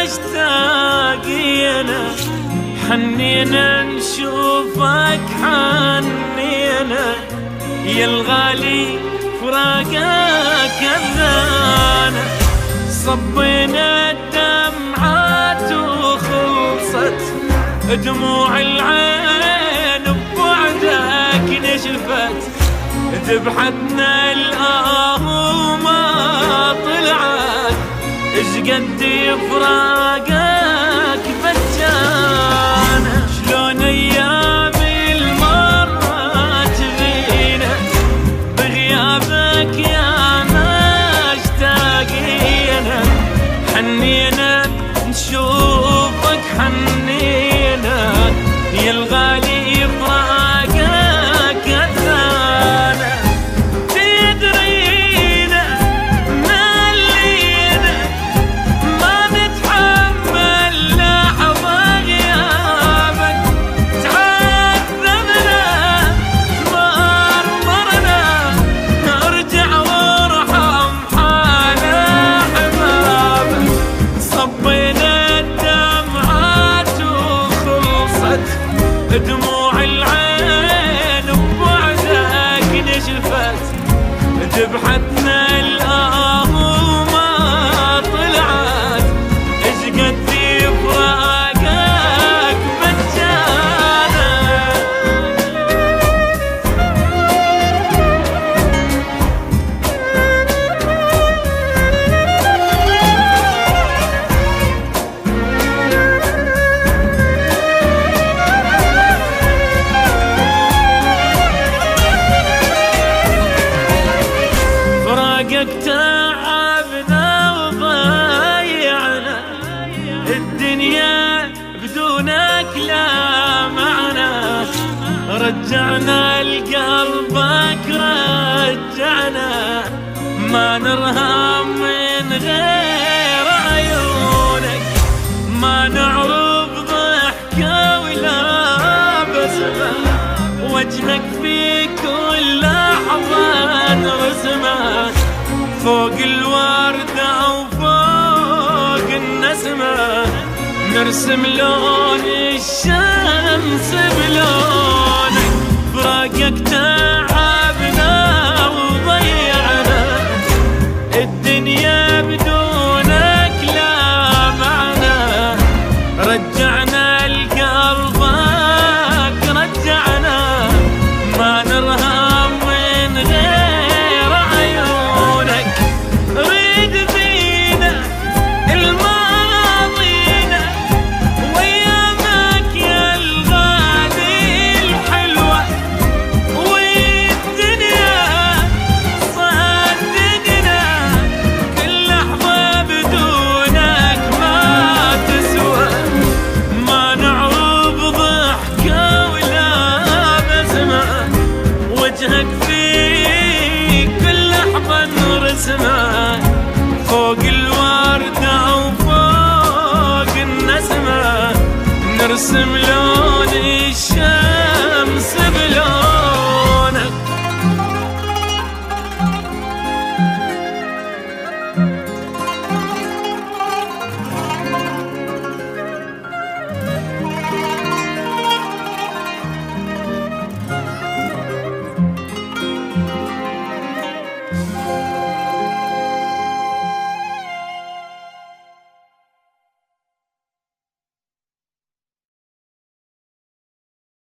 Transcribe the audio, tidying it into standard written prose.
مشتاقين حنينا نشوفك حنينا يا الغالي فراقك أذانا صبينا الدمعات وخلصت دموع العين ببعدك نشفت ذبحتنا الآهوما طلعت اش قد فراقك بجانا شلون ايام المرات فينا بغيابك يا مشتاقينا حنينا نشوفك حنينا يا الغالي فراقك أذانا تدرينا ملينا ما نتحمل لحظة غيابك تعذبنا مرمرنا ارجع وارحم حال احبابك صبينا الدمعات وخلصت دموع العين ببعدك نشفت ذبحتنا الآهوما طلعت اش قد فراقك بجانا فراقك تعبنا وضيعنا الدنيا بدونك لا معنى رجعنا لقلبك رجعنا ما نرهب من غير عيونك ما نعرف ضحكة ولا بسمة وجهك في كل لحظة نرسمه فوق الوردة وفوق النسمة نرسم لون الشمس بلونك فراقك